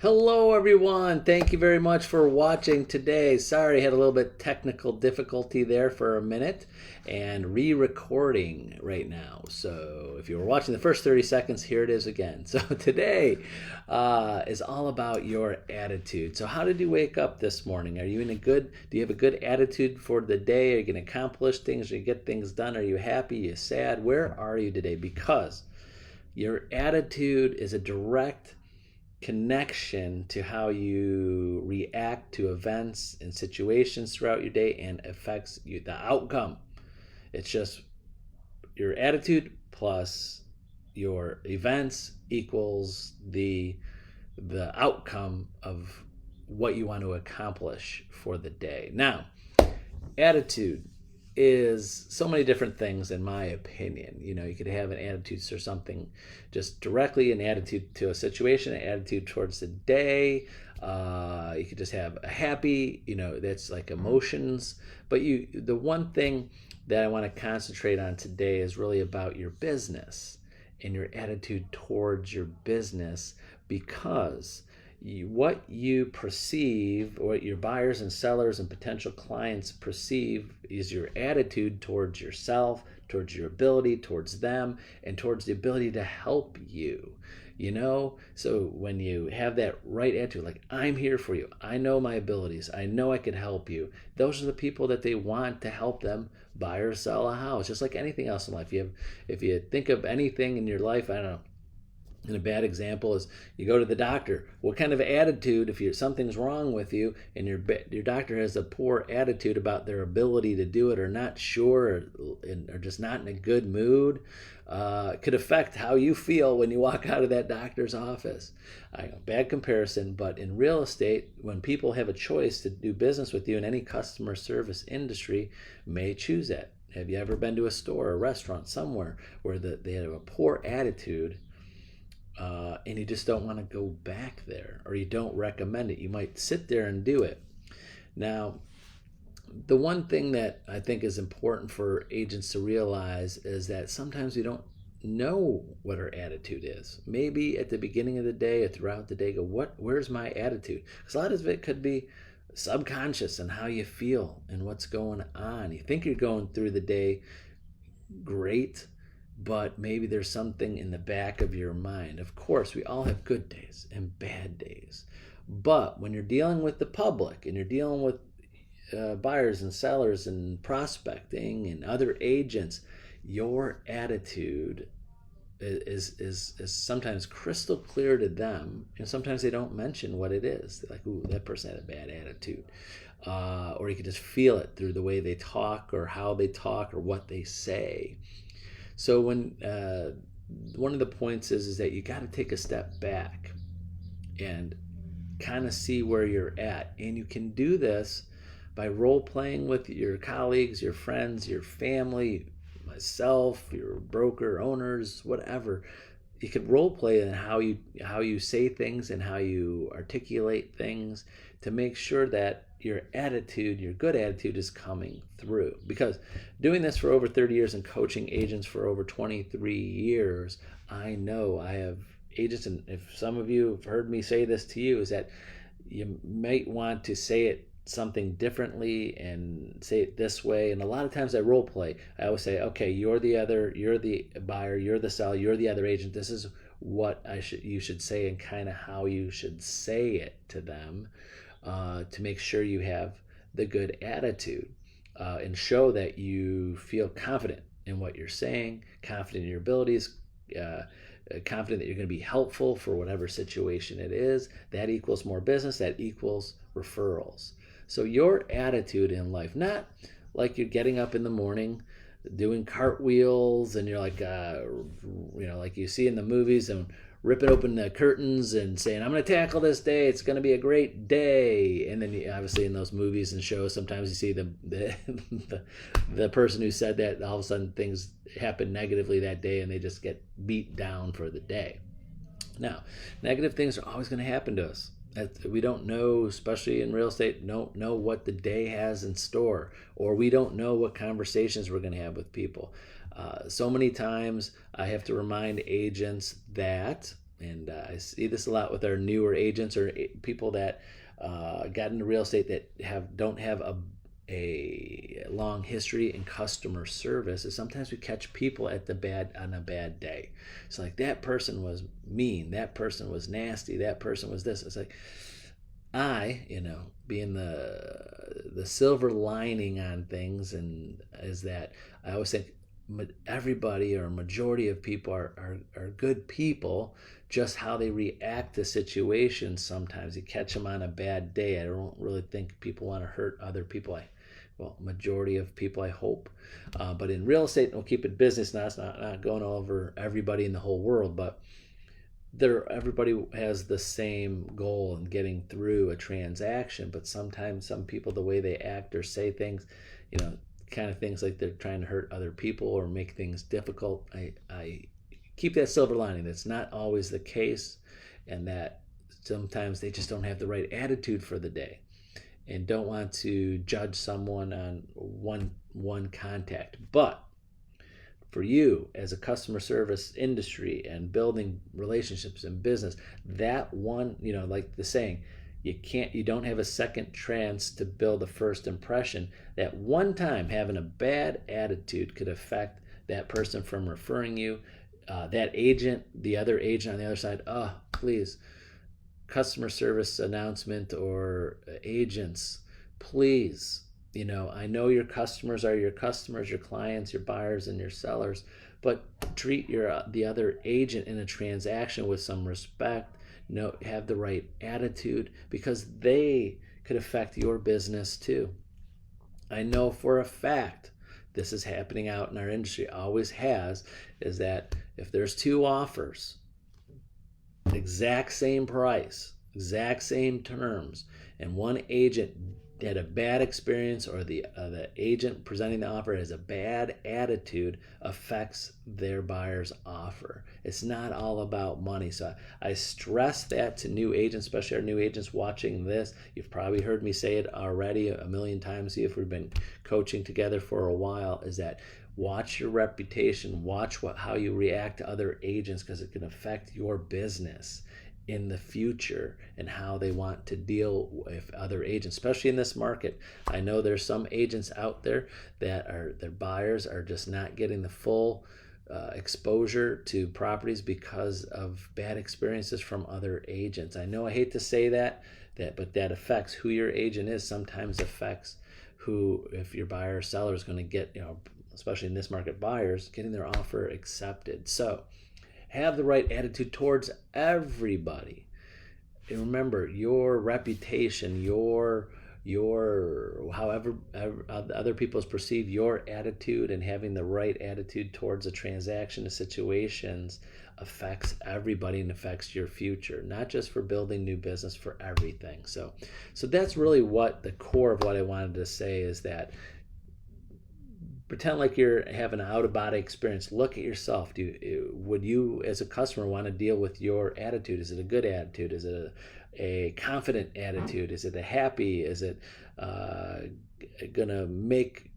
Hello, everyone. Thank you very much for watching today. Sorry, I had a little bit technical difficulty there for a minute and re-recording right now. So if you were watching the first 30 seconds, here it is again. So today is all about your attitude. So how did you wake up this morning? Are you do you have a good attitude for the day? Are you going to accomplish things? Are you get things done? Are you happy? Are you sad? Where are you today? Because your attitude is a direct connection to how you react to events and situations throughout your day and affects the outcome. It's just your attitude plus your events equals the outcome of what you want to accomplish for the day. Now, attitude is so many different things in my opinion. You could have an attitude for something just directly, an attitude to a situation, an attitude towards the day. You could just have a happy, that's like emotions. But the one thing that I want to concentrate on today is really about your business and your attitude towards your business, because what you perceive, or what your buyers and sellers and potential clients perceive, is your attitude towards yourself, towards your ability, towards them, and towards the ability to help you. So when you have that right attitude, like, I'm here for you, I know my abilities, I know I could help you, those are the people that they want to help them buy or sell a house. Just like anything else in life, if you think of anything in your life, I don't know, and a bad example is you go to the doctor. What kind of attitude, if something's wrong with you and your doctor has a poor attitude about their ability to do it, or not sure, or just not in a good mood, could affect how you feel when you walk out of that doctor's office. I know, bad comparison, but in real estate, when people have a choice to do business with you in any customer service industry, may choose that. Have you ever been to a store, a restaurant, somewhere where they have a poor attitude, and you just don't want to go back there, or you don't recommend it? You might sit there and do it. Now, the one thing that I think is important for agents to realize is that sometimes we don't know what our attitude is. Maybe at the beginning of the day or throughout the day, where's my attitude? Because a lot of it could be subconscious and how you feel and what's going on. You think you're going through the day great, but maybe there's something in the back of your mind. Of course, we all have good days and bad days. But when you're dealing with the public and you're dealing with buyers and sellers and prospecting and other agents, your attitude is sometimes crystal clear to them, and sometimes they don't mention what it is. They're like, ooh, that person had a bad attitude. Or you can just feel it through the way they talk, or how they talk, or what they say. So when one of the points is that you got to take a step back and kind of see where you're at, and you can do this by role playing with your colleagues, your friends, your family, myself, your broker, owners, whatever. You could role play in how you say things and how you articulate things to make sure that your attitude, your good attitude, is coming through. Because doing this for over 30 years and coaching agents for over 23 years, I know I have agents, and if some of you have heard me say this to you, is that you might want to say it something differently and say it this way. And a lot of times I role play. I always say, okay, you're the buyer, you're the seller, you're the other agent. This is what you should say, and kind of how you should say it to them, to make sure you have the good attitude, and show that you feel confident in what you're saying, confident in your abilities, confident that you're going to be helpful for whatever situation it is. That equals more business, that equals referrals. So your attitude in life, not like you're getting up in the morning doing cartwheels and you're like, like you see in the movies, and ripping open the curtains and saying, I'm going to tackle this day, it's going to be a great day. And then obviously in those movies and shows, sometimes you see the person who said that, all of a sudden things happen negatively that day and they just get beat down for the day. Now, negative things are always going to happen to us. We don't know, especially in real estate, don't know what the day has in store, or we don't know what conversations we're going to have with people. So many times I have to remind agents that, And I see this a lot with our newer agents or people that got into real estate that don't have a long history in customer service. Is sometimes we catch people on a bad day. It's like, that person was mean, that person was nasty, that person was this. It's like, being the silver lining on things, and is that I always think everybody or a majority of people are good people. Just how they react to situations, sometimes you catch them on a bad day. I don't really think people want to hurt other people. Majority of people, I hope. But in real estate, we'll keep it business now. It's not going over everybody in the whole world, but everybody has the same goal in getting through a transaction. But sometimes some people, the way they act or say things, kind of things like they're trying to hurt other people or make things difficult. I keep that silver lining. That's not always the case, and that sometimes they just don't have the right attitude for the day and don't want to judge someone on one contact. But for you as a customer service industry and building relationships in business, that one, like the saying, you don't have a second chance to build a first impression. That one time having a bad attitude could affect that person from referring you. That agent, the other agent on the other side, please, customer service announcement or agents, please, I know your customers are your customers, your clients, your buyers, and your sellers, but treat the other agent in a transaction with some respect. Have the right attitude, because they could affect your business too. I know for a fact this is happening out in our industry, always has, is that if there's two offers, exact same price, exact same terms, and one agent had a bad experience, or the agent presenting the offer has a bad attitude, affects their buyer's offer. It's not all about money. So I stress that to new agents, especially our new agents watching this. You've probably heard me say it already a million times if we've been coaching together for a while, is that watch your reputation, watch how you react to other agents, because it can affect your business in the future and how they want to deal with other agents, especially in this market. I know there's some agents out there that their buyers are just not getting the full exposure to properties because of bad experiences from other agents. I know I hate to say that, but that affects who your agent is. Sometimes affects if your buyer or seller is going to get, especially in this market, buyers getting their offer accepted. So have the right attitude towards everybody. And remember, your reputation, your however other people perceive your attitude, and having the right attitude towards a transaction, to situations, affects everybody and affects your future, not just for building new business, for everything. So that's really what the core of what I wanted to say is that pretend like you're having an out-of-body experience. Look at yourself. Would you, as a customer, want to deal with your attitude? Is it a good attitude? Is it a confident attitude? Is it a happy? Is it going to make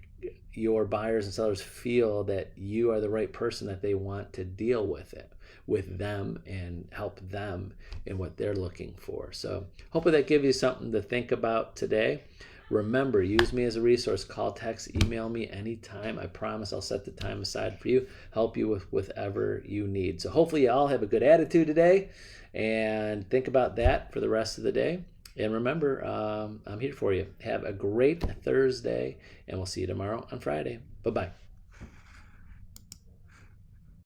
your buyers and sellers feel that you are the right person that they want to deal with them and help them in what they're looking for? So hopefully that gives you something to think about today. Remember, use me as a resource. Call, text, email me anytime. I promise I'll set the time aside for you, help you with whatever you need. So hopefully you all have a good attitude today, and think about that for the rest of the day. And remember, I'm here for you. Have a great Thursday, and we'll see you tomorrow on Friday. Bye-bye.